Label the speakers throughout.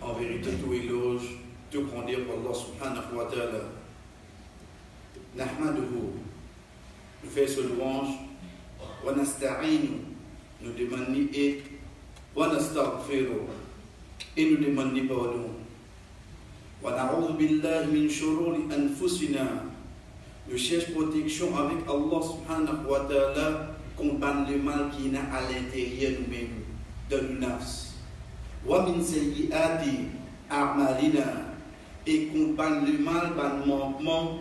Speaker 1: En vérité, tout éloge, tout grandeur pour Allah subhanahu wa ta'ala. Nahmaduhu, nous faisons louange, wa nasta'inu, nous demandons aide, wa nastaghfiru, et nous demandons pardon. Wa na'udhu billahi min shururi anfusina, nous cherchons protection avec Allah subhanahu wa ta'ala contre le mal qui est à l'intérieur de nous-mêmes, de nous-nafs. Wa min sayyiati a'malina, et contre le mal, ban manquement,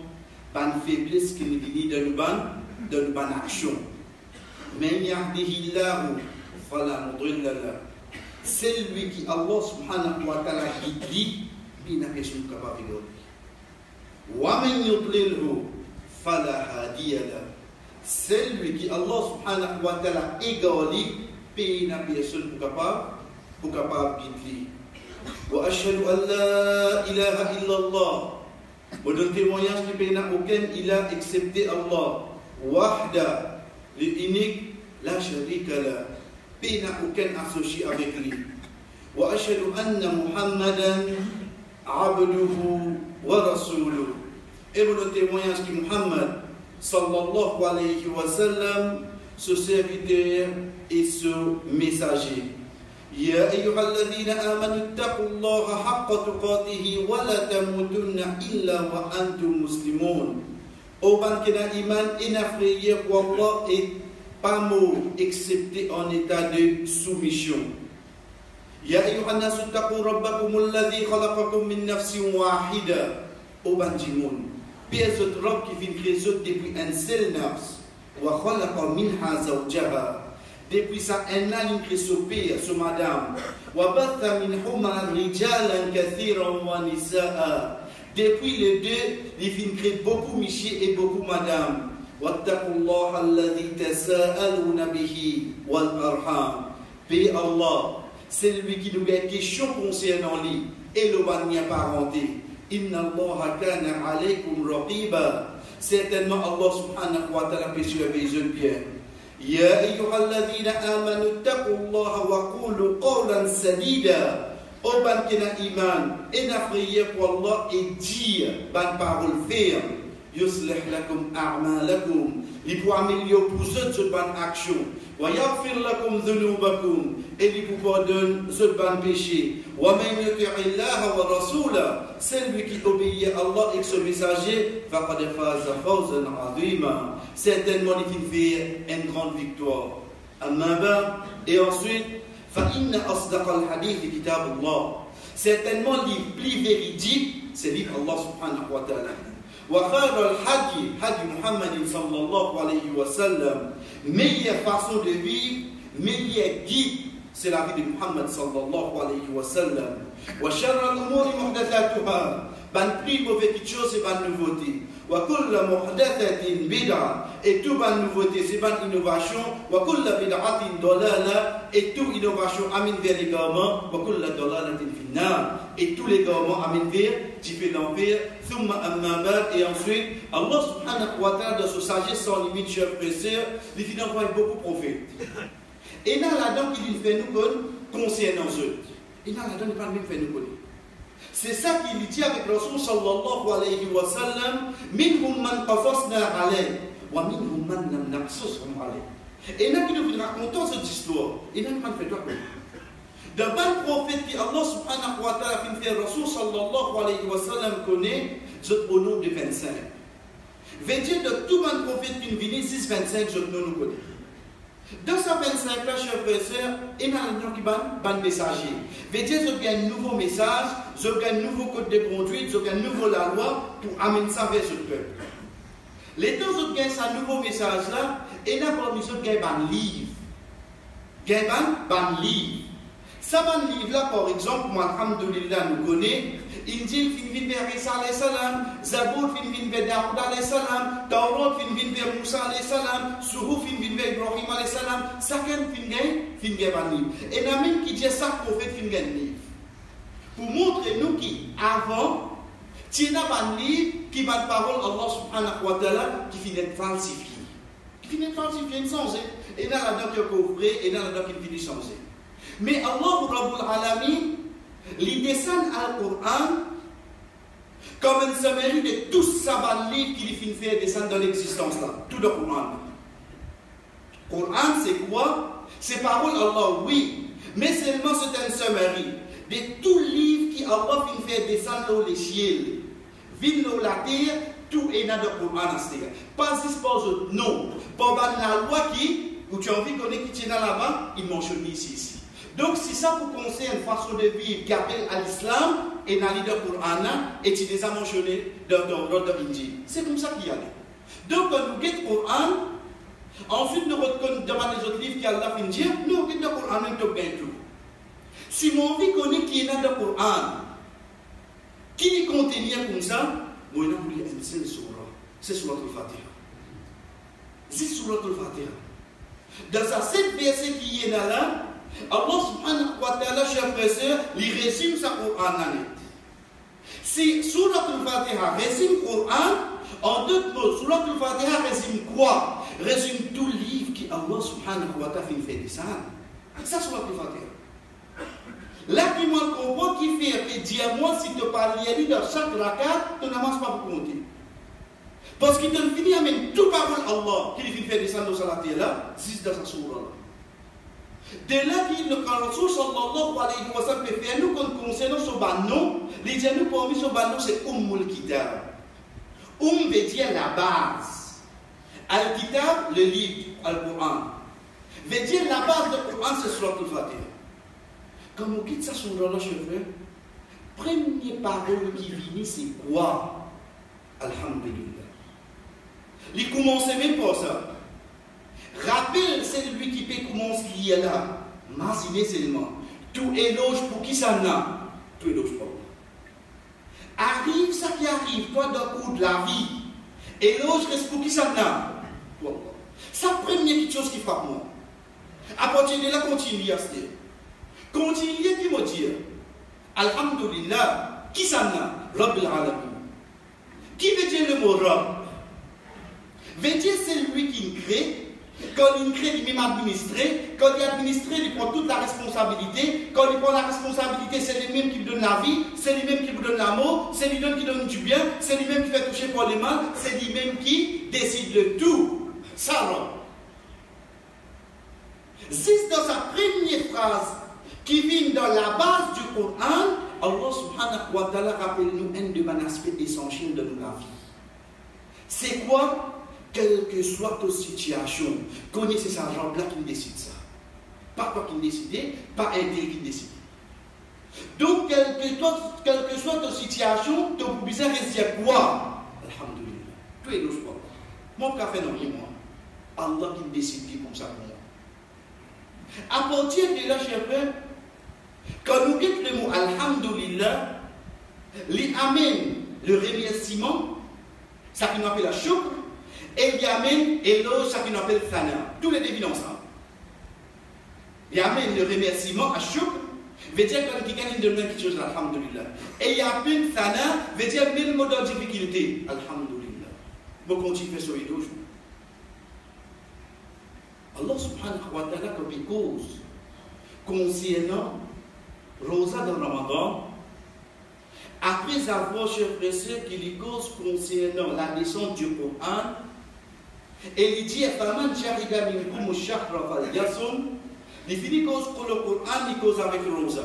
Speaker 1: ban faiblesse qui nous dit de nous ban action. Men yahdihillahu fala mudilla lahu, celui qui Allah subhanahu wa ta'ala dit, il n'a pas son capable de wa man yudlilhu fala hadiya lahu. Celui qui Allah subhanahu wa ta'ala égali, il n'a pas son capable de dire. Wa ashhadu an la ilaha illallah. Pour donner témoignage qu'il n'y a aucun ilah excepté Allah. Wahda, l'unique, la sharika la. Il n'y a aucun associé avec lui. Wa ashhadu anna Muhammadan abduhu wa rasuluhu. Et pour donner témoignage que Muhammad sallallahu alayhi wa sallam, ce serviteur et ce messager. يا أيها الذين آمنوا اتقوا الله حق تقاته ولا تموتن إلا وأنتم مسلمون. Oban kena iman inafrayé pour Allah et pas mot excepté en état de soumission. يا أيها الناس اتقوا ربكم الذي خلقكم من نفس واحدة. Oban jimoun. Pièce de robe qui vient créer depuis un seul nafs. وخلق منها زوجها. Depuis ça, un an, il crée ce père, ce madame. Depuis les deux, il crée beaucoup monsieur et beaucoup madame. Paix Allah, c'est lui qui nous a question concernant lui et le bania parenté. Inna Allah kana alaykum raqiba. Certainement Allah subhanahu wa ta'ala peut surveiller une pierre. يا أيها الذين آمنوا اتقوا الله وقولوا قولا سديدا. Oban kena iman inafrayé pour Allah et dire bonne parole ferme. يصلح لكم أعمالكم. Il peut améliorer pour ceux de bonne action. ويغفر لكم ذنوبكم. Et il vous pardonne ce bon péché. ومن يطع الله ورسوله. Celui qui obéit à Allah et son messager, فقد فاز فوزا عظيما. Certainement il fait une grande victoire. أما بعد, et ensuite, فإن أصدق الحديث كتاب الله. Certainement le plus véridique, c'est livre Allah subhanahu wa ta'ala. وخير الحدي حدي محمد صلى الله عليه وسلم. Meilleure façon de vivre, meilleur guide, c'est la vie de Muhammad sallallahu alayhi wa sallam. وشر الأمور محدثاتها. Ben plus mauvais quelque chose, c'est une nouveauté. Wa kulla muhdathatin bid'a. Et tout bonne nouveauté, c'est bonne innovation. Wa kulla bid'atin dalala. Et tout innovation amène vers l'égarement. Wa kulla dalalatin finnar. Et tous les garements amènent vers l'enfer. Thumma amma ba'd. Et ensuite, Allah subhanahu wa ta'ala, dans sa sagesse sans limite, chers frères et sœurs, il finit envoyer beaucoup de prophètes. Et là, là-dedans, il fait nous connaître concernant eux. Et là, là-dedans, il parle même fait nous connaître. C'est ça qu'il dit avec Rasul sallallahu alayhi wa sallam. Minhum man qasasna alayhi wa minhum man lam naqsushum alayhi. Et là, qui nous raconte cette histoire. Et là, il fait toi quoi. D'un bon prophète qui Allah subhanahu wa ta'ala a fait Rasul sallallahu alayhi wa sallam connaît, au nombre de 25. Veut dire de tout bon prophète qui vient 6-25, je nous connais. Dans ces 25 là, chers frères et sœurs, il y a un nom qui est un messager. Veut dire qu'il y a un nouveau message, il y a un nouveau code de conduite, il y a un nouveau la loi pour amener ça vers ce peuple. Les deux autres gagnent ce nouveau message là, et là, parmi eux, il y a un livre. Il y a un livre. Ça, un livre là, par exemple, moi, alhamdoulilah, nous connaît. Injil fin vers Isa alayhi salam, Zabour fin vers Daoud alayhi salam, Taurat fin vers Moussa alayhi salam, Suhuf fin vers Ibrahim alayhi salam, chacun fin vers un livre. Et la même qui dit ça, prophète fin vers un livre. Pour montrer nous qu'avant, il y a un livre qui va de parole Allah subhanahu wa ta'ala qui finit de falsifier. Qui finit de falsifier, changé. Et là, là-dedans, qui est couvré, et là, là-dedans, qui finit de changer. Mais Allah, Rabbul Alamin, il descend à Coran comme une sommerie de tous ces livres qui lui fait descendre dans l'existence là. Tout le Coran. Coran, c'est quoi? C'est parole Allah, oui. Mais seulement c'est une sommerie de tous les livres qui Allah fait descendre dans les ciels. Vin dans la terre, tout est dans le Coran. Pas juste pour eux, non. Pour la loi qui, où tu as envie qu'on est qui tient là-bas, ils mentionne ici. Donc, si ça vous concerne une façon de vivre qui appelle à l'islam, et dans le Coran, et tu les as mentionnés dans l'ordre Injil. C'est comme ça qu'il y a. Donc, quand nous guettons le Coran, ensuite nous demandons les autres livres qui Allah fait dire, nous guettons le Coran, nous guettons tout. Si mon envie connaît qui est dans le Coran, qui contient comme ça, moi, je vais vous dire, c'est Surat al-Fatiha. C'est Surat al-Fatiha. Dans sa 7 versets qui est là, Allah subhanahu wa ta'ala, chers frères et sœurs, il résume sa Coran en net. Si Surat al-Fatiha résume le Coran, en d'autres mots, Surat al-Fatiha résume quoi? Résume tout le livre qui Allah subhanahu wa ta'ala fait descendre. C'est ça Surat al-Fatiha. Là, qui m'a compris, qui fait, et dis à moi, si tu parles dans chaque rakat, tu n'avances pas pour compter. Parce qu'il te finit à même tout parole Allah, qui lui fait descendre dans sa là, c'est dans sa surah là. De là, le Rasoul sallallahu alayhi wa sallam peut faire nous concernant ce bannon, les gens nous parmi ce bannon, c'est Ummul Kitab. Veut dire la base. Al-Kitab, le livre, Al-Quran. Veut dire la base du Coran, c'est Surat al-Fatiha. Quand on quitte ça sur là, cheveux, première parole qui vient, c'est quoi? Alhamdulillah. Il commence même par ça. Rappelle, c'est lui qui peut commencer ce qui est là. Imaginez seulement. Tout éloge pour qui ça n'a? Tout éloge pour moi. Arrive ça qui arrive, toi, dans le cours de la vie. Éloge reste pour qui ça n'a? Pour moi. C'est la première chose qui frappe moi. À partir de là, continue à se dire. Continuez qui me dit Alhamdulillah, qui ça n'a? Rabbil Alamin. Qui veut dire le mot Rabb? Veut dire c'est lui qui crée. Quand il crée, il même administré. Quand il est administré, il prend toute la responsabilité. Quand il prend la responsabilité, c'est lui-même qui lui donne la vie, c'est lui-même qui vous donne l'amour, c'est lui-même qui donne du bien, c'est lui-même qui fait toucher pour les mal, c'est lui-même qui décide de tout. Ça va. Juste dans sa première phrase, qui vient dans la base du Coran, Allah subhanahu wa ta'ala rappelle-nous un de aspects essentiels de notre vie. C'est quoi? Quelle que soit ta situation, connaissez ces gens-là qui décide ça. Pas toi qui décide, pas un tel qui décide. Donc, quelle que soit ta situation, tu as besoin de dire quoi? Alhamdulillah. Tout est l'autre fois. Mon café non, moi. Allah qui décide comme ça pour moi. À partir de là, chers frères, quand nous dites le mot Alhamdulillah, il amène le remerciement, ça qui nous appelle la shukr, et il amène éloge, ça qui nous appelle thana. Tous les deux viennent ensemble. Il amène le remerciement à shukr, veut dire quand quelqu'un donne quelque chose, Alhamdulillah. Et il amène thana, veut dire même mot de difficulté, Alhamdulillah. Bon, continue sur les deux. Allah subhanahu wa ta'ala, comme il cause concernant Rosa dans Ramadan, après avoir cherché qu'il y cause concernant la descente du Coran, et il dit Faman shahida minkum ash-shahra falyasum, il finit cause pour le Coran, il cause avec Rosa.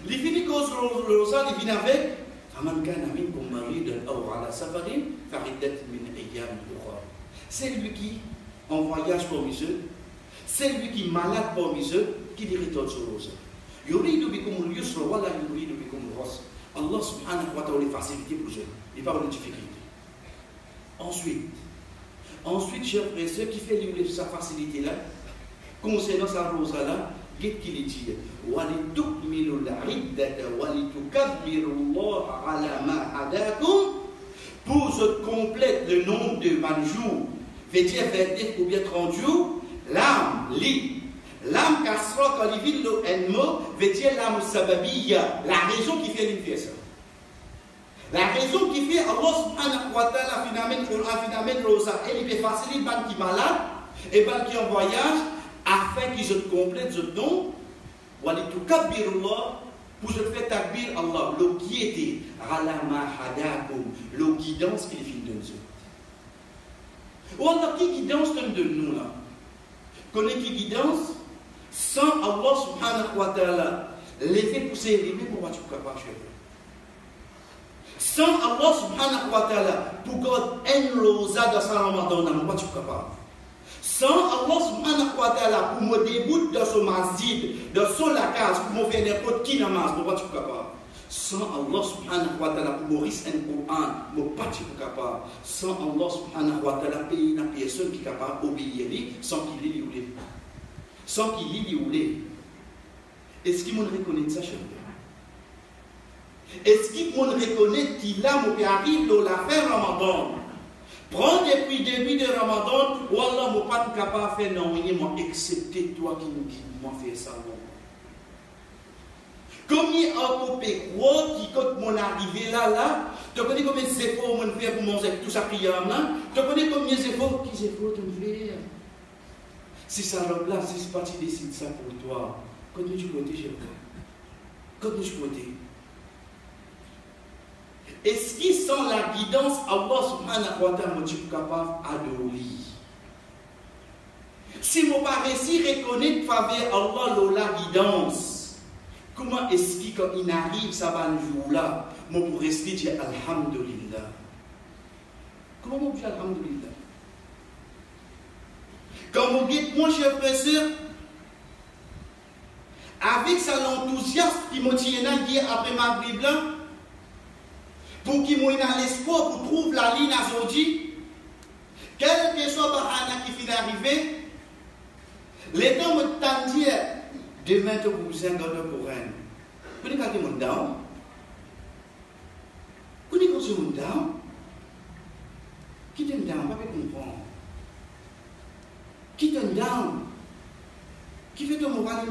Speaker 1: Il finit cause Rosa, il finit avec Faman kana minkum maridan aw ala safarin fa'iddat min ayyam ukhra. C'est lui qui en voyage parmi eux, c'est lui qui est malade parmi eux, qui dit retourne sur Rosa. Yuridu bikum al-yusra wa la yuridu bikum al-usra. Allah subhanahu wa ta'ala les facilités pour eux, il parle de difficultés. Ensuite, chers frères et sœurs, qui fait livrer sa facilité là, concernant sa Rosa là, qu'est-ce qu'il dit? وَلِتُكْمِلُوا الْعِدَّةَ وَلِتُكَبِّرُوا اللَّهَ عَلَى مَا هَدَاكُمْ. Pour ce complète le nombre de 20 jours, veut dire 29 ou bien 30 jours, l'âme lit. L'âme kasra quand il vit le mot, veut dire l'âme sababiyya, la raison qui fait l'universal. La raison qui fait Allah subhanahu wa ta'ala finalement Rosa, et il fait faciliter les gens qui sont malades et les gens qui sont en voyage, afin qu'ils se complètent ce don, walitukabirullah, pour se faire takbir Allah, le qui était, ala ma hadakum, le guidance qu'il fait de nous. Ou Allah qui guidance de nous là? Connaît qui guidance? Sans Allah subhanahu wa ta'ala, les fait pousser les mêmes pour tu capable de faire. Sans Allah subhanahu wa ta'ala, pour God un rosa dans sa Ramadan, on pas tu capable. Sans Allah subhanahu wa ta'ala, pour me déboute dans son masjid, dans son lacage, pour me faire n'importe qui namaz, on pas tu capable. Sans Allah subhanahu wa ta'ala, pour me risquer un Coran, on pas tu capable. Sans Allah subhanahu wa ta'ala, payer une personne qui est capable d'obéir sans qu'il ait lié. Sans qu'il lit ou l'ait. Est-ce qu'il me reconnaît ça, chef? Est-ce qu'il me reconnaît qu'il a mon qui arrive dans la fin Ramadan? Prends depuis le début de Ramadan, Wallah, je ne suis pas capable de faire non, excepté toi qui nous dis, moi, faire ça. Combien de copé gros qui, quand mon arrivé là, tu connais combien d'efforts on fait pour manger tout ça prière là? Tu connais combien d'efforts tu fais? Si ça remplace, si c'est parti décide ça pour toi, continue de côté, j'ai pas. Continue de côté. Est-ce qu'ils sont la guidance Allah subhanahu wa ta'ala est capable d'adorer? Si mon pas réussi à reconnaître faveur Allah la guidance, comment est-ce que quand il arrive ça va un jour là, moi pour rester dire Alhamdulillah? Comment on dit Alhamdulillah? Quand on dit mon cher frère, avec ça l'enthousiasme qui m'a tiré dire après ma Bible, pour qu'il m'ait l'espoir pour trouver la ligne à Zodi, quel que soit Bahana qui finit d'arriver, les temps me tendent demain tu vous êtes dans le Coran. Vous dites que mon down? Vous dites que mon down? Qui t'en down? Pas comprendre. Qui t'en down? Qui fait ton moral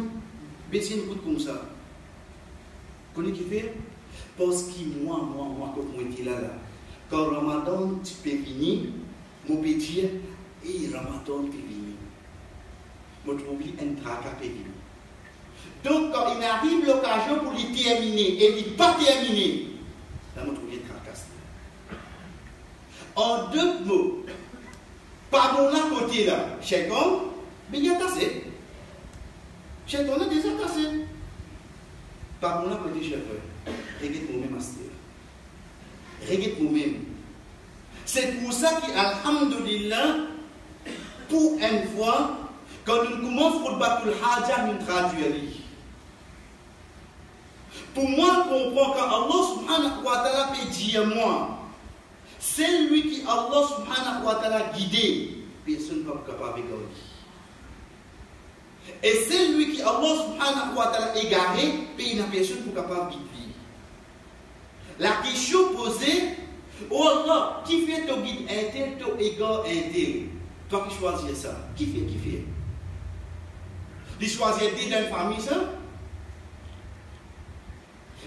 Speaker 1: baisser une goutte comme ça? Vous connaissez qui fait? Parce que moi, quand moi j'étais là, quand Ramadan tu peux finir, je peux dire, et Ramadan peut finir. Je trouve un tracas peut finir. Donc quand il arrive l'occasion pour les terminer et il n'est pas terminé, là je trouve un tracas. En deux mots, par mon côté là, chacun, mais il y a cassé. Chacun a déjà cassé. Par mon côté, chef. Regarde moi-même, Master. Regarde moi-même. C'est pour ça qu'Alhamdulillah, pour une fois, quand nous commençons à battre le Hadja, nous traduisons. Pour moi, comprendre qu'Allah subhanahu wa ta'ala peut dire moi, c'est lui qui Allah subhanahu wa ta'ala guidé, personne ne peut pas capable de lui. Et c'est lui qui Allah subhanahu wa ta'ala égaré, puis il n'y a personne pour capable de guider. La question posée, oh Allah, qui fait ton guide intel, ton égard intel? Toi qui choisis ça, qui fait? Il choisit dans une famille ça?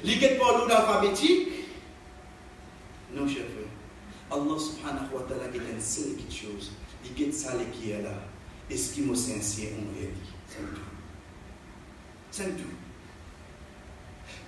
Speaker 1: Il n'est pas l'ordre alphabétique? Non, cher frère. Allah subhanahu wa ta'ala est une seule chose. Il est ça qui est là. Est-ce qu'il est sincère envers lui? C'est tout.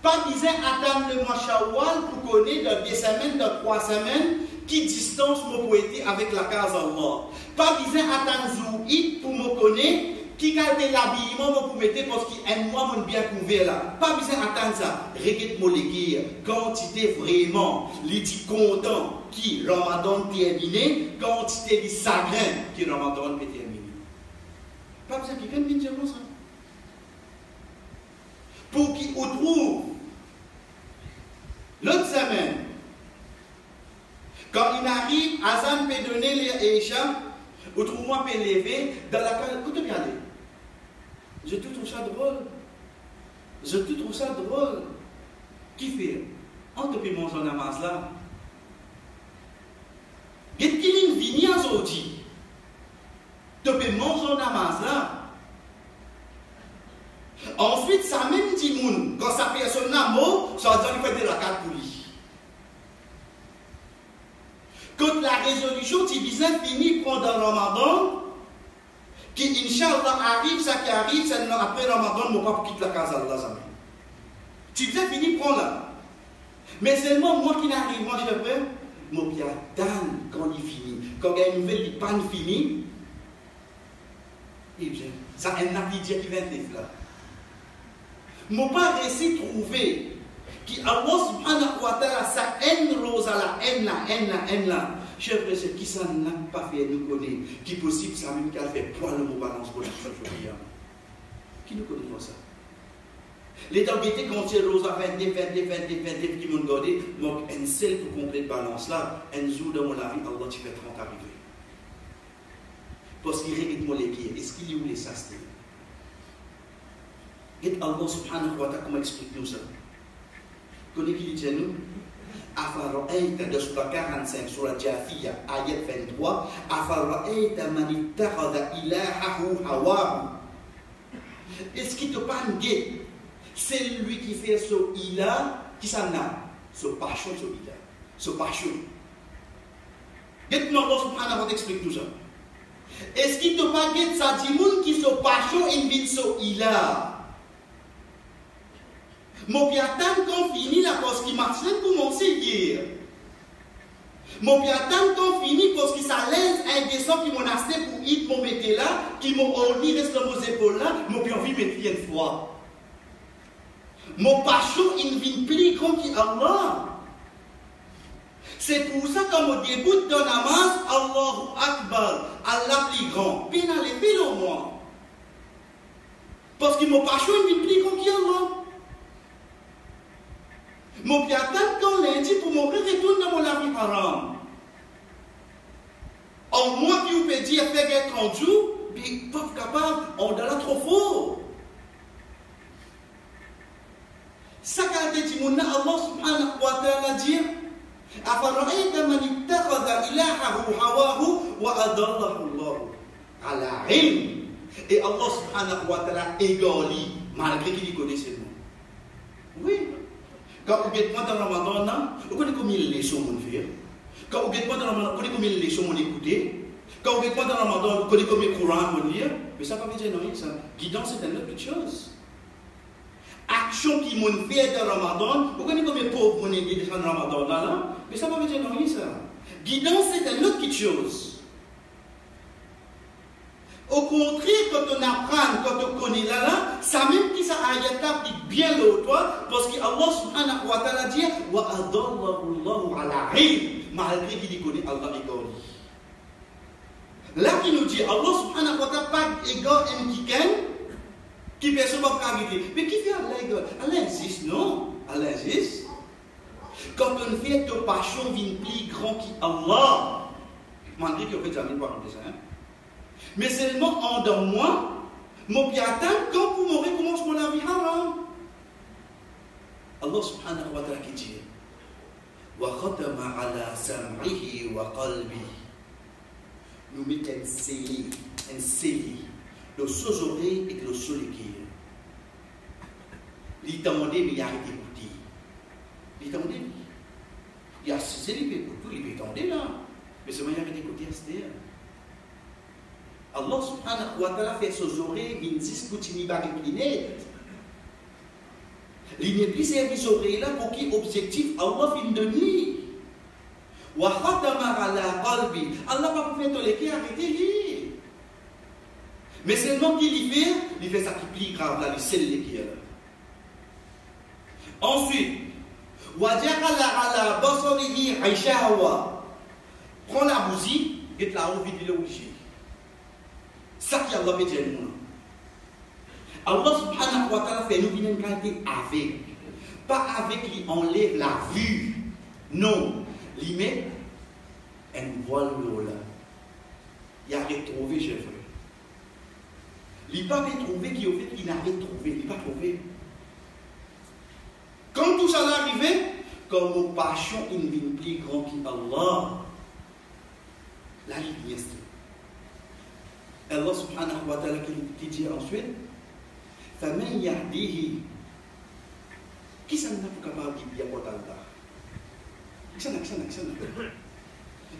Speaker 1: Pas besoin d'attendre le mois Shawwal pour connaître dans 2 semaines, dans 3 semaines, qui distance mon poété avec la case Allah. Pas besoin d'attendre Zouïd pour me connaître qui garde l'habillement pour mettre parce qu'il y a un mois mon bien couvert là. Pas besoin d'attendre ça. Regarde-moi les guerres. Quantité vraiment, les dit content qui Ramadan terminé, quantité de chagrin qui Ramadan peut terminer. Pas besoin qu'il vienne dire comme ça. Pour qu'il trouve l'autre semaine, quand il arrive, Azan peut donner les Echa, autrement peut lever dans la case. Écoutez bien, je trouve ça drôle. Qui fait? On te peut manger en namaz là. Qu'est-ce qu'il y a une vigne à Zodi? Tu peux manger en namaz là. Ensuite, ça même dit moun, quand sa personne n'a mot, ça va dire qu'il fait de la carte pour lui. Quand la résolution, tu disais fini pendant Ramadan, qui Inch'Allah arrive, ça qui arrive, c'est après Ramadan, mon papa quitte la case Allah. Tu disais fini prends là. Mais seulement moi qui n'arrive, moi je fais, mon bien attendre quand il finit. Quand il y a une nouvelle, il n'est pas fini. Et bien, ça a un avidien qui vient de là. Je n'ai pas réussi à trouver qui Allah subhanahu wa ta'ala sa haine rose à la haine là. Cher frère, c'est qui ça n'a pas fait nous connaître. Qui est possible, ça même qui a fait poids le mot balance pour la chose. Qui nous connaît ça? Les temps qui étaient quand c'est rose à 20, qui m'ont gardé, donc un seul pour compléter balance là, un jour dans la vie, Allah tu fais 30 arriver. Parce qu'il regarde moi les pieds, est-ce qu'il y a où les sastres? Et Allah subhanahu wa ta'ala, comment explique-nous ça? Connaissez qui dit nous? Afara'ayta de surah 45, surah Jathiyya, ayat 23. Afara'ayta man ittakhadha ilahahu hawahu. Est-ce qu'il te parle de c'est lui qui fait ce ilah, qui s'en a, ce passion, ce ilah, ce passion. Dites-nous Allah subhanahu wa ta'ala explique-nous ça. Est-ce qu'il te parle de ça, dit moun qui se passion, il vit ce ilah? Mon piatan quand fini la cause qui marche commence hier. Mon piatan quand fini parce qu'il s'allège un descend qui m'en acheté pour y mon mettre là, qui m'ont orni reste dans vos épaules là, mon bien envie mettre une fois. Mon passion il vient plus grand qu'Allah. C'est pour ça quand on débute dans la namaz, Allahu Akbar, Allah plus grand. Bien allez, bien au moins. Parce que mon passion il vient plus grand qu'Allah. Mon piatan quand lundi pour mon retourne dans mon avis haram. En moi qui vous peux dire faire 30 jours, mais pas capable, on a là trop fort. Ça qu'a dit mon Allah subhanahu wa ta'ala dit Afara'ayta man ittakhadha ilahahu hawahu wa adallahu Allah ala ilm. Et Allah subhanahu wa ta'ala égali malgré qu'il connaît ces mots. Oui. Quand vous êtes dans le Ramadan, vous connaissez combien de leçons on fait. Quand vous êtes dans le Ramadan, vous connaissez combien de leçons on écoute. Quand vous êtes dans le Ramadan, vous connaissez combien de Coran on lit. Mais ça ne veut pas dire non, ça. Guidance, c'est une autre chose. Action qui m'ont fait dans le Ramadan, vous connaissez combien de pauvres on est dans le Ramadan là. Mais ça ne veut pas dire non, ça. Guidance, c'est une autre chose. Au contraire, quand on apprend, quand on connaît là, ça même qui ça ayat applique bien le toi, parce que Allah subhanahu wa ta'ala dit wa adallahu Allahu ala ilm, malgré qu'il connaît Allah égal. Là qui nous dit Allah subhanahu wa ta'ala pas égal qui personne pas carité. Mais qui fait Allah égal? Allah existe, non? Allah existe. Quand on fait de passion vient plus grand qu'Allah, malgré qu'il fait jamais pas comme ça. Mais seulement en dans moi, mon piatan, quand vous m'aurez commencé mon avis haram. Allah subhanahu wa ta'ala qui dit wa khatama ala sam'ihi wa qalbi. Nous mettons un scellé, le sous oreille et le sous les pieds. Il t'a demandé, mais il a arrêté d'écouter. Il t'a demandé, il a scellé les pieds pour tout, il t'a demandé là. Mais c'est moi qui a arrêté d'écouter, c'est Allah subhanahu wa ta'ala fait ses oreilles, il dit que tu n'y vas pas incliner. Il n'est plus servi ses oreilles là pour qui objectif Allah fin de nuit. Wa khatama ala qalbi. Allah va pas faire tous les qui arrêter. Mais seulement qu'il fait ça qui plie grave là, il scelle les pieds. Ensuite, wa ja'ala ala basarihi aishawa. Prends la bougie et la ouvre vite le obligé. Ça qui Allah veut dire nous. Allah subhanahu wa ta'ala fait nous une qualité avec. Pas avec qui enlève la vue. Non. Il met un voile là. Il a retrouvé chez vous. Il n'a pas retrouvé qui au fait il n'a retrouvé. Il n'a pas trouvé. Quand tout ça est arrivé, comme nos passions il vient plus grand qu'Allah. Là il vient. Allah subhanahu wa ta'ala qui dit ensuite فَمَنْ يَهْدِيهِ qui s'en a pour capable de dire pour Allah qui s'en a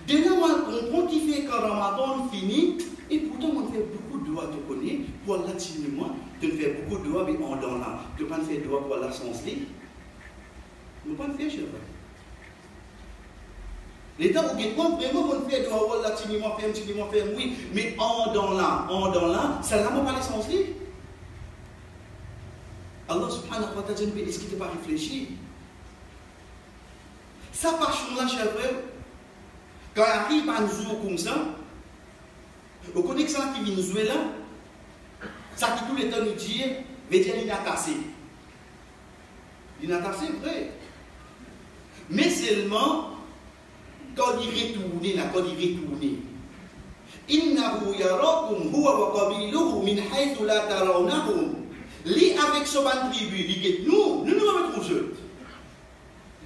Speaker 1: dès là on comprend qu'il fait quand Ramadan finit et pourtant on fait beaucoup de doigts de connaître pour Allah moi de faire beaucoup de doigts mais en donnant là de ne pas faire de doigts pour Allah sans livre ne pas faire chez vous. Les temps où vraiment on fait de Allah timidement faire oui mais en dans là ça n'a pas l'essence livre. Allah subhanahu wa ta'ala dit est-ce qu'il ne t'a pas réfléchi? Ça passion là cher frère quand arrive à nous jouer comme ça au connexion qui vient nous jouer là ça qui tout le temps nous dit veut dire il a cassé vrai mais seulement quand il retourne innahu yarakum huwa wa qabiluhu min haythu la tarawnahum Li avec ce ban tribu, li get nous va mettre jeu.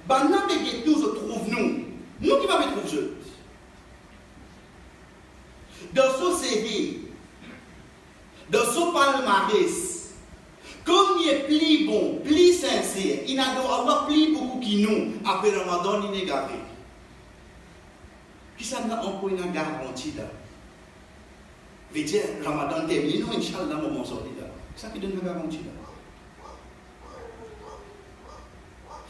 Speaker 1: Ban n'a pas get nous, se trouve nous qui va mettre jeu. Dans ce CV, dans ce palmarès, comme il est plus bon, plus sincère, il n'a Allah plus beaucoup qui nous, après Ramadan, il n'est garé. Qui ça n'a encore une garantie là? Veut dire, Ramadan terminé, nous, Inch'Allah, moment sorti là. Ça qui donne une garantie là.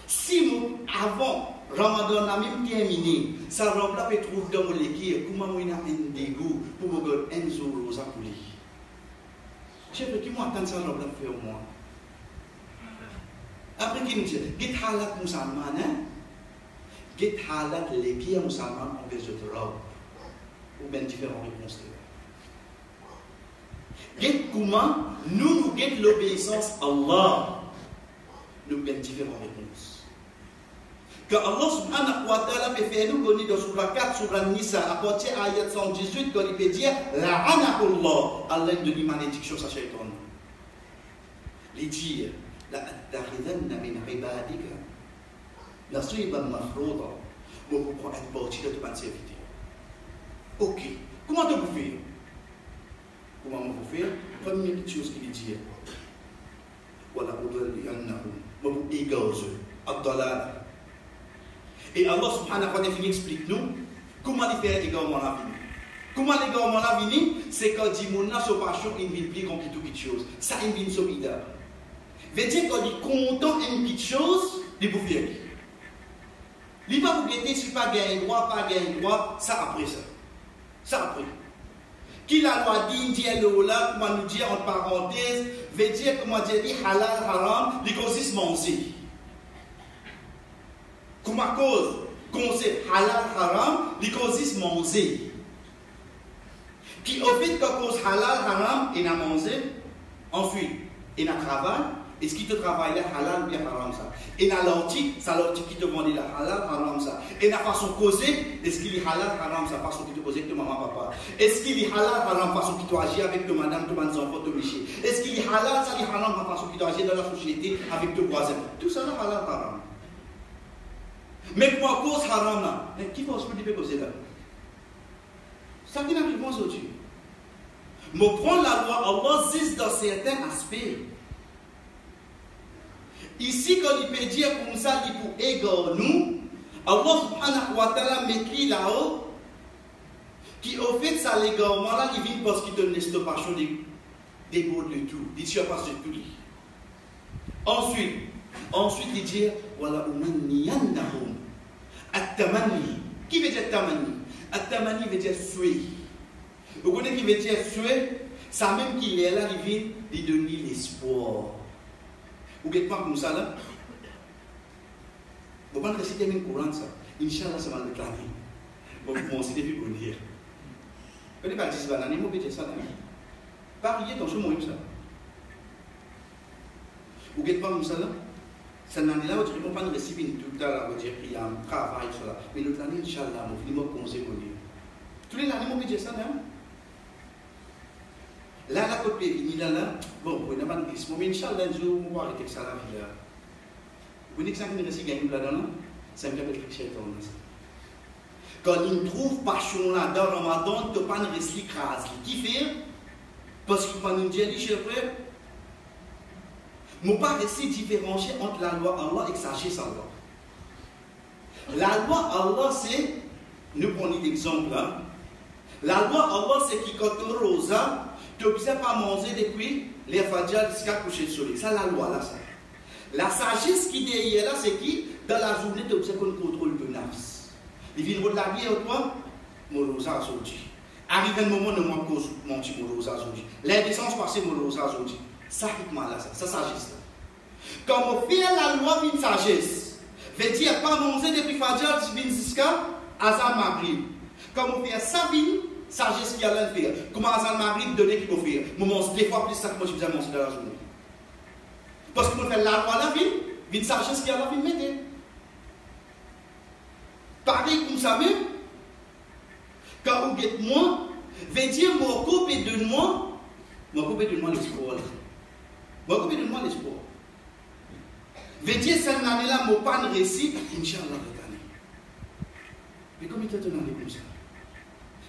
Speaker 1: Si nous, avant Ramadan a même terminé, ça va peut trouver dans mon équipe, comment on a un dégoût pour me dire un jour aux appelés. Je veux que moi attendre ça, je vais faire moi. Après qu'il nous dit, get halat musulman, get halat l'équipe musulman en vez de robe, ou bien différentes réponses. Get comment nous get l'obéissance à Allah, nous bien différentes réponses. Que Allah subhanahu wa ta'ala peut faire nous connaître dans Surah 4, Surah Nisa, à partir de l'ayat 118, quand il peut dire La'anakullah, Allah de lui malédiction sa shaitan. Il dit La'attakhidhanna min ibadika nasiban mafrouda. Moi, vous prenez une partie de ton serviteur. Ok, comment tu vous faire? Comment vous faire? Première chose qu'il dit Voilà, moi, vous égazez, Abdallah. Et Allah subhanahu wa ta'ala explique nous comment il fait également la vie. Comment l'également la vie, c'est quand il dit que son passion il vient plus comme quelque chose. Ça il vient solidaire. Veut dire quand il est content d'une petite chose, il peut faire. Il va vous guetter si pas gagner droit, pas gagner droit, ça après ça. Ça après. Qui la loi dit, là, comment nous dire en parenthèse, veut dire comment dire halal, haram, il consiste manger. Comme à cause concept halal haram, il consiste manger. Qui au fait qu'à cause halal haram, il a mangé, ensuite il a travaillé, est-ce qu'il te travaille là halal ou bien haram ça? Il a l'ortie, c'est l'ortie qui te vendait la halal haram ça. Et la façon causer, est-ce qu'il est halal haram ça? Façon qui te pose avec ton maman papa. Est-ce qu'il est halal haram façon qui doit agir avec ton madame, ton enfant, ton métier? Est-ce qu'il est halal ça, il est haram façon qui doit agir dans la société avec ton voisin? Tout ça là halal haram. Mais pour cause haram là, qui va se faire causer là? Ça qui n'arrive pas aujourd'hui. Mais prendre la loi, Allah existe dans certains aspects. Ici, quand il peut dire comme ça, il peut égarer nous, Allah subhanahu wa ta'ala met là-haut, qui au fait, ça l'égarement là, il vient parce qu'il donne l'estoppation des mots de tout. Il ne pas de tout. Ensuite, il dit, voilà, umanniyannahum. At-tamani. Qui veut dire tamani? At-tamani veut dire souhait. Vous connaissez qui veut dire souhait? Ça même qu'il est là, il vient lui donner l'espoir. Vous n'êtes pas comme ça là? Vous pensez que si tu as une courante ça, Inch'Allah, ça va le clamer. Bon, moi, c'est depuis pour dire. Vous n'êtes pas dit ça, vous n'êtes pas ça là. Pariez dans ce moment ça. Vous n'êtes pas comme ça là? Ça n'en est là, vous ne pouvez pas recevoir tout à l'heure, vous dire qu'il y a un travail sur là. Mais l'autre année, Inch'Allah, vous ne pouvez pas conseiller. Tous les années, vous pouvez dire ça là? Là, la côte périni, là, bon, vous n'avez pas de glissement, mais Inch'Allah, un jour, on va arrêter que ça la vie là. Vous dites que ça qui ne gagné là-dedans, c'est un peu de trichette. Quand il trouve passion là, dans Ramadan, il ne peut pas rester crase. Qui fait? Parce qu'il va nous dire, les chers frères, ne pas rester différencier entre la loi Allah et sagesse Allah. La loi Allah, c'est, nous prenons l'exemple là, la loi Allah, c'est qui quand tu rosa, tu n'observes pas manger depuis les fadjas jusqu'à coucher le soleil. Ça, la loi là, ça. La sagesse qui est derrière là, c'est qui dans la journée, tu observes qu'on contrôle le nafs. Il vient de la vie à toi, mon rosa aujourd'hui. Arrive un moment de moi cause mon petit mon rosa aujourd'hui. L'indécence passée, mon rosa aujourd'hui. Ça, hikmah là, ça sagesse là. Quand on fait la loi d'une sagesse, veut dire pas manger depuis fadjas jusqu'à Azan Maghrib. Quand on fait ça, sagesse qui a l'un faire. Comment Azan Maghrib donner qu'il faut faire. Je mange des fois plus ça que moi je faisais manger dans la journée. Parce que nous fait la loi la vie, une sagesse qui a la vie mettre. Pareil comme ça même, quand vous êtes moi, veut dire mon couple de moi l'espoir. Moi, combien de mois l'espoir? Vêtiez cette année-là, mon pas de récit, Inch'Allah, cette année. Mais comment tu as une année comme ça?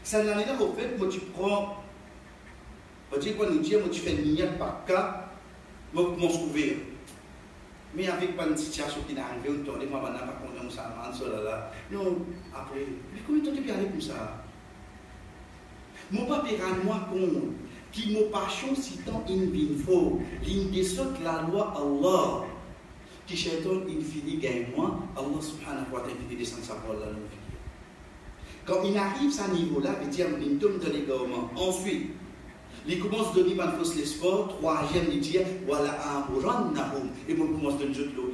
Speaker 1: Cette année-là, au fait, moi, tu prends, on dit quoi nous dire, moi, tu fais une niette par cas, moi, je m'en couvert. Mais avec une situation qui est arrivée, on tourne, moi, maintenant, par contre, on s'en là. Non, après, mais comment tu as pu aller comme ça? Mon papa est moi compte, qui mon passion si tant in binfo, l'indescente la loi Allah, qui shaitan infini gagne moi, Allah subhanahu wa ta'ala qui descend sa parole là. Quand il arrive à ce niveau-là, il dit, il tombe dans les gouvernements. Ensuite, il commence à donner une fausse l'espoir. Troisième, il dit, voilà, amuran nahum. Et moi, commence à donner de l'eau.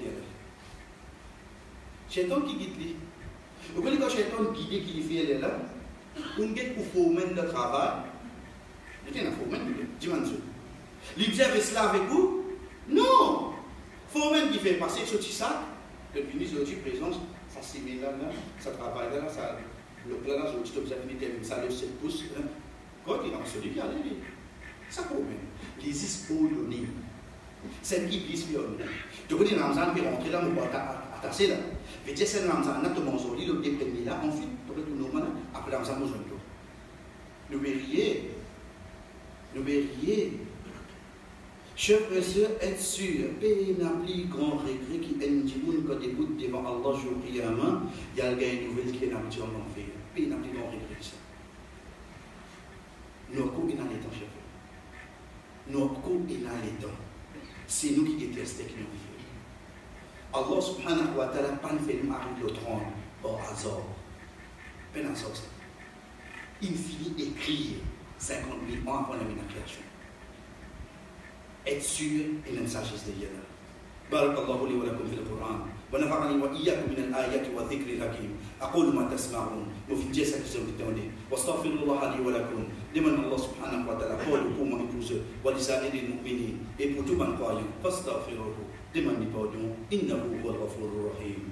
Speaker 1: Shaitan qui guide lui. Vous connaissez quand Shaitan guide qui fait elle là, on guide pour former le travail. Il y a un former, dis-moi ça. Il dit avec cela avec vous? Non! Former qui fait passer ce petit sac, le ministre de présence, ça s'imile là, ça travaille là, ça. Le plan là, je vous ai ça le 7 pouces. Quoi qu'il en soit, il y a des. Ça pour même. Les ispolionnés. C'est qui ispolionnés. Tu connais Ramzan qui est rentré là, on va attacher là. Mais tu sais, Ramzan, tu manges au lit, le dépendant là, ensuite, tu vas tout normal, après Ramzan, nous allons tout. Nous verriez. Chers frères et sœurs, être sûr, payer un plus grand regret qui est un petit monde quand écoute devant Allah, jour et à main, il y a une nouvelle qui est un petit moment fait. Payer un plus grand regret ça. Nous avons dans les temps, chers frères. Nous avons dans les temps. C'est nous qui détestons qui nous vivons. Allah subhanahu wa ta'ala pas fait nous arriver au trône au hasard. Pas dans ça. Il finit d'écrire 50 000 ans avant la création. Être sûr et même sagesse de Dieu. بارك الله لي ولكم في القرآن ونفعني وإياكم من الآيات والذكر الحكيم أقول ما تسمعون وفي جسد التوني واستغفر الله لي ولكم لمن الله سبحانه وتعالى قول pour mon épouse ولسائر المؤمنين et pour tout mon croyant فاستغفروه demandez pardon إنه هو الغفور الرحيم.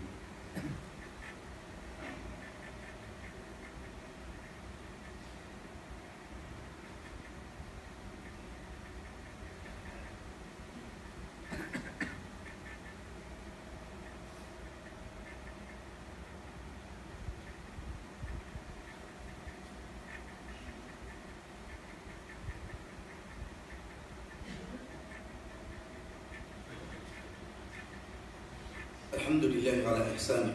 Speaker 1: الحمد لله على إحسانه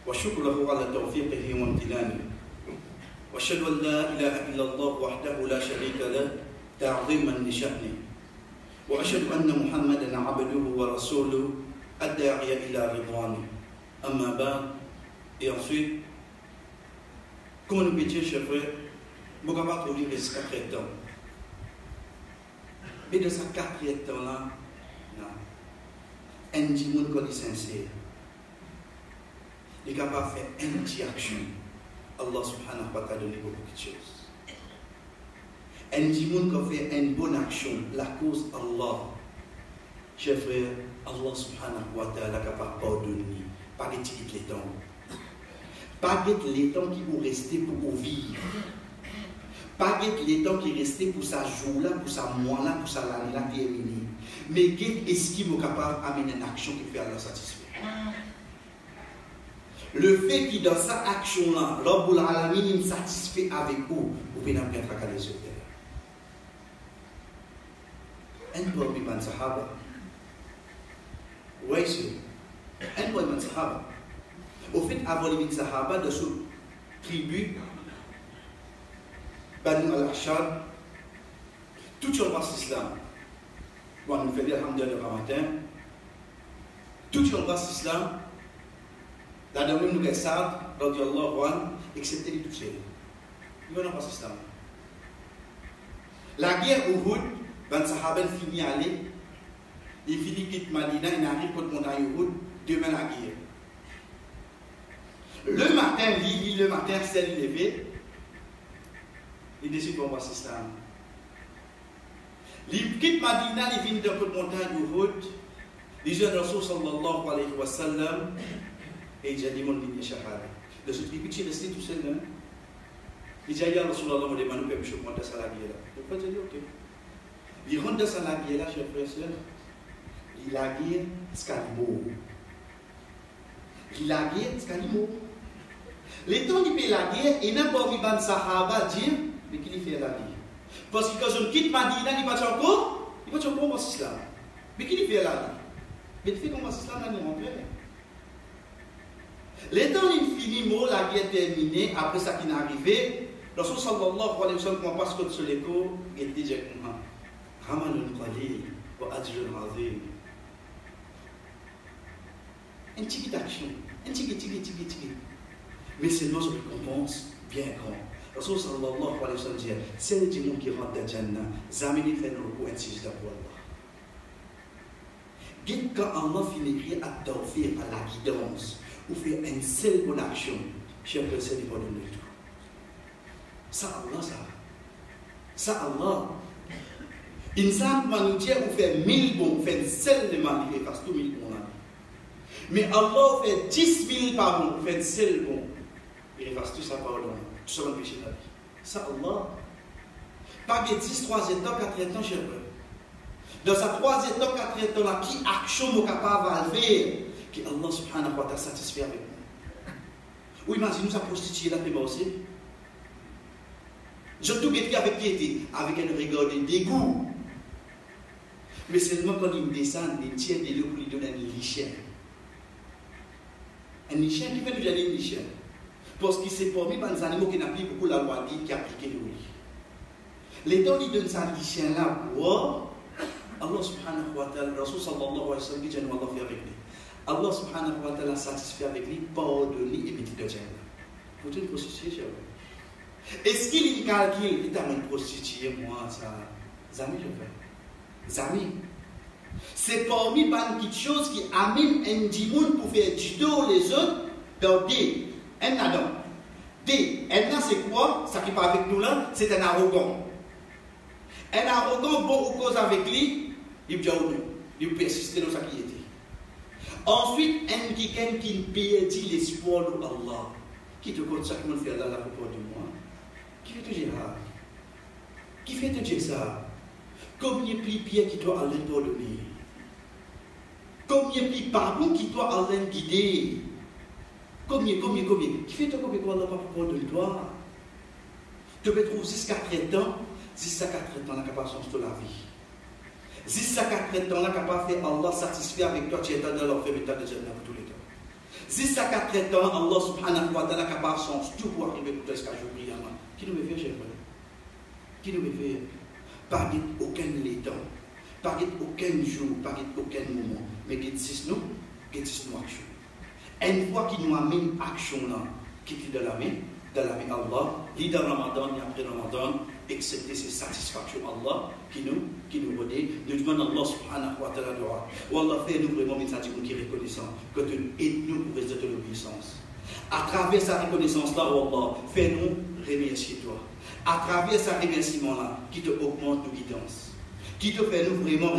Speaker 1: والشكر له على توفيقه وامتنانه وأشهد أن لا إله إلا الله وحده لا شريك له تعظيما لشأنه وأشهد أن محمدا عبده ورسوله الداعي إلى رضوانه أما بعد. Et ensuite, comme nous pétions, chers frères, nous ne pouvons pas trouver les 4 temps. Mais de ces 4 temps-là, un petit monde qui est sincère, il est capable de faire une petite action. Allah subhanahu wa ta'ala donne beaucoup de choses. Un petit monde qui fait une bonne action, la cause Allah. Chers frères, Allah subhanahu wa ta'ala est capable de pardonner, pas de tirer les temps. Pas de les temps qui vont rester pour vivre. Pas de les temps qui restent pour sa jour-là, pour sa mois-là, pour sa l'année-là terminée. Mais qu'est-ce qui est capable d'amener une action qui fait Allah satisfaire? Le fait qu'il dans sa action-là, Rabbul Alamin est satisfait avec vous, vous pouvez n'en faire qu'à les yeux. Un peu de man sahaba. Oui, c'est. Un peu de man sahaba. Au fait, avant les sahaba de ce tribu, Banu al-Ashad, tout le monde l'islam. Bon, nous faisons alhamdulillah le matin. Tout le monde l'islam. La dame nous Gassad, radiallahu anhu, excepté les tout seuls. Ils n'ont pas l'islam. La guerre Uhud, Ben Sahaba finit à aller. Il finit quitte Madina, il arrive contre montagne Uhud, demain la guerre. Le matin, le matin, c'est levé. Il décide qu'on va s'islam. Il quitte Madina, il vient de la montagne Uhud. Il dit à Rasul sallallahu alayhi wa sallam, et il dit mon ligne shahada. Le tribu est resté tout seul. Il dit à Rasul Allah, on demande que je monte à la guerre. Pourquoi tu dis ok? Il rentre dans sa guerre là, chers frères et sœurs. Il a guerre, Scalimo. Il a guerre, Scalimo. Les temps qu'il fait la guerre, il n'a pas mis ban Sahaba dire, mais qu'il fait la guerre. Parce que quand je quitte Madina, il va encore, en islam. Mais qu'il fait la guerre. Mais il fait comme islam, là, nous rentrons. Les temps il finit, la guerre terminée, après ça qui est arrivé, lorsque sallallahu alayhi wa sallam, quand on passe contre l'écho, il dit directement, Ramanun Qalil, wa Ajrun Azim. Une petite action, une petite. Mais c'est notre récompense bien grande. Rasul sallallahu alayhi wa sallam dit, c'est le démon qui rentre dans le Jannah, Zamini fait le recours et s'il pour Allah. Quand Allah finit à t'offrir à la guidance, ou faire une seule bonne action, cher frère, c'est pas donner tout. Ça Allah. Insan manoutia ou fait 1000 bons, fait une seule de mal, il efface tout 1000 bons. Mais Allah fait 10 000 par bon, fait une seule bon, il efface tout ça pardon, tout ça va pécher la vie. Ça Allah. Pas de 10, 3 étapes, 4 étapes, cher frère. Dans sa 3 étapes, 4 étapes, là, qui action est capable de faire, que Allah subhanahu wa ta'ala satisfait avec nous. Ou imaginez-nous sa prostituée là, moi aussi. Je tout quelqu'un avec piété, avec un regard de dégoût. Mais seulement quand il descend, il tient des lots pour lui donner un lichet. Un lichet qui fait nous aller un lichet. Parce qu'il s'est promis par des animaux qui n'appliquent beaucoup la loi qui appliquait le lit. Les temps il donne ça lichet là pour Allah subhanahu wa ta'ala, Rasul sallallahu alayhi wa sallam, qui dit Allah fait avec lui. Allah subhanahu wa ta'ala satisfait avec lui, pardonner et mettre de Jannah. Pour une prostituée, cher frère. Est-ce qu'il calcule, il t'a une prostituée, moi, ça, Zami, je fais. Zami. C'est parmi quelque chose qui amène un dimoun pour faire du dos les autres dans des. Un Adam. Des. Un c'est quoi? Ça qui parle avec nous là, c'est un arrogant. Un arrogant, beaucoup cause avec lui, il dit non. Il persiste dans sa qui était. Ensuite, un quelqu'un qui perdit l'espoir de Allah. Qui te compte ça, qui me fait Allah la propos de moi? Qui fait te dire ça? Qui fait te dire ça? Combien de pierres qui doit aller pardonner? Combien de pardon qui doit aller guider? Combien? Qui fait te combien quoi Allah pas propos de toi? Tu peux trouver jusqu'à 30 ans, jusqu'à 30 ans la capacité de la vie. Jusqu'à 30 ans la capacité Allah satisfait avec toi, tu es dans leur fait état de Jannah pour tous les temps. Jusqu'à 30 ans, Allah subhanahu wa ta'ala capacité tout pour arriver pour toi jusqu'à jour brillamment. Qui nous fait, cher frère? Qui nous fait? Pas aucun temps, pas aucun jour, pas aucun moment, mais qui dit nous action. Une fois qu'il nous amène action là, qui est dans la main Allah, dit dans Ramadan et après Ramadan, accepter ces satisfactions Allah qui nous redit, nous demande Allah subhanahu wa ta'ala droit. Ou Allah fait nous vraiment une satisfaction qui est reconnaissant, que tu aides nous pour résulter de l'obéissance. À travers sa reconnaissance là, Allah, fais-nous remercier toi. À travers ce remerciement-là, qui te augmente nos guidances, qui te fait nous vraiment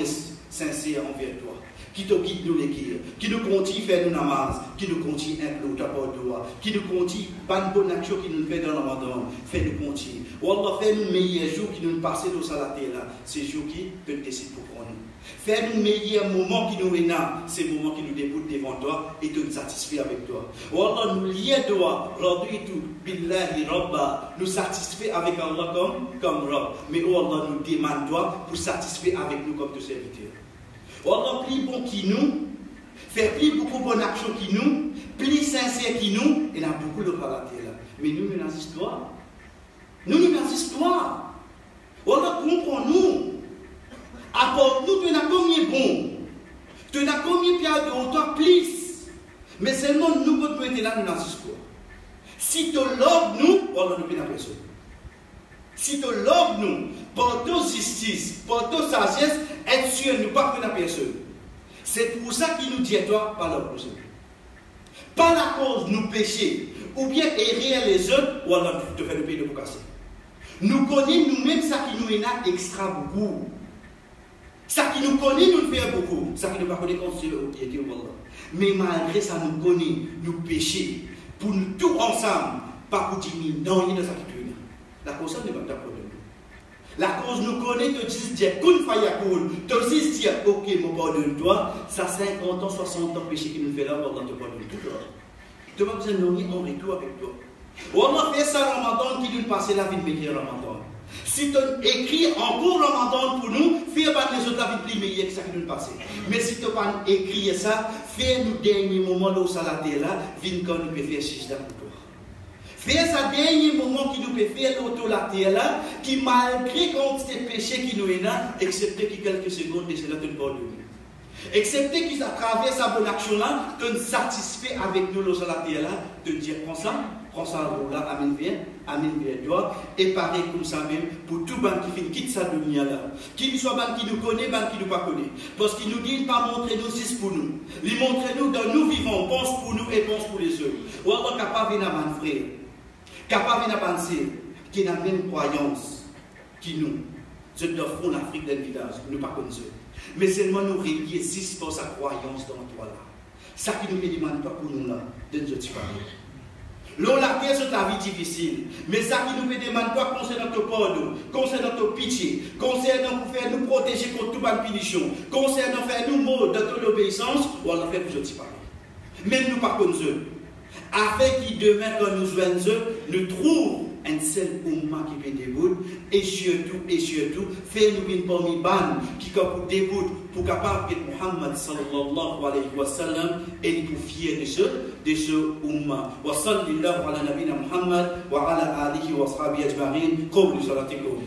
Speaker 1: sincères envers toi, qui te guide nous les guides, qui nous continue faire nous namaz, qui nous continue implorer ta part de toi, qui nous continue pas bonne action qui nous fait dans le Ramadan, fait nous continuer. Ou Allah fait nous meilleurs jours qui nous passent dans la terre là, ces jours qui te décident pour nous. Fais nous meilleurs moments qui nous rénament, ces moments qui nous déboutent devant toi et te satisfait avec toi. Ou Allah nous lie toi, raditu billahi rabba, nous satisfait avec Allah comme Rabb. Mais ou Allah nous demande toi pour satisfaire avec nous comme tes serviteurs. Ou Allah plus bon qui nous, fait plus beaucoup bonne action qui nous, plus sincère qui nous, et il y a beaucoup de relatés là. Mais nous dans l'histoire. Nous dans l'histoire. Ou Allah comprend-nous. Apporte-nous, tu n'as combien bon, tu n'as combien pierre de hauteur, plus. Mais seulement nous, quand nous étions là, nous n'avons pas. Si tu l'ordres nous, on ne peut pas personne. Si tu l'ordres nous, par ta justice, par ta sagesse, être sûr, nous ne pas prendre personne. C'est pour ça qu'il nous dit à toi, par la cause. Par la cause, nous pécher, ou bien errer les autres, ou alors te faire le pays de vous casser. Nous connaissons nous-mêmes ça qui nous est là extra beaucoup. Ça qui nous connaît, nous le fait beaucoup. Ça qui ne pas connaît, on sait le pied. Mais malgré ça, nous connaissons, nous péchons. Pour nous tous ensemble, pas pour dire non, il y a ça qui tue. La cause n'est pas d'accord de nous. La cause nous connaît, te disent, Dieu, kun fayakoun, te disent, Dieu, ok, mon pardonne-toi, ça 50 ans, 60 ans, péché qui nous fait là, Allah te pardonne tout. Tu vas besoin de nous en retour avec toi. Ou on fait ça Ramadan qui nous passe la vie de meilleur Ramadan. Si tu écris en cours Ramadan pour nous, fais pas les autres la vie plus meilleure que ça qui nous passe. Mais si tu n'as pas écrit ça, fais nous dernier moment où ça la terre là, viens quand nous pouvons faire six pour toi. Fais ça dernier moment qui nous peut faire l'auto la terre là, qui malgré quantité de péché qui nous est là, excepté que quelques secondes, et c'est là que tu parles de nous. Excepté qu'ils à travers sa bonne action là, te satisfait avec nous l'eau la terre là, de dire prends ça là, amène bien toi, et pareil comme ça même pour tout ban qui finit quitte sa dunya là, qu'il soit ban qui nous connaît, ban qui nous pas connaît, parce qu'il nous dit pas montrer nous c'est pour nous, il montre nous dans nous vivons, pense pour nous et pense pour les autres. Ou alors capable de man frère, capable de penser qui n'a même croyance qui nous, je dois faire l'Afrique d'un village, nous pas connaissons. Mais seulement nous relier 6 pour sa croyance dans toi là. Ça qui nous demande pas pour nous là, de nous parler. L'on la terre c'est ta vie difficile, mais ça qui nous demande pas concernant ton pardon, concernant ton pitié, concernant pour faire nous protéger contre toute bonne punition, concernant faire nous mots de ton obéissance, on l'a fait pour je parler. Même nous pas comme eux. Afin qu'ils demain quand nous joignent eux, nous trouvent un seul umma qui peut débout et surtout, fais-nous une parmi ban qui pour débout pour capable que Muhammad sallallahu alayhi wa sallam et pour fier de ce umma. Wa sallallahu ala nabina Muhammad wa ala alihi wa ashabihi ajma'in. Qawli salatikum.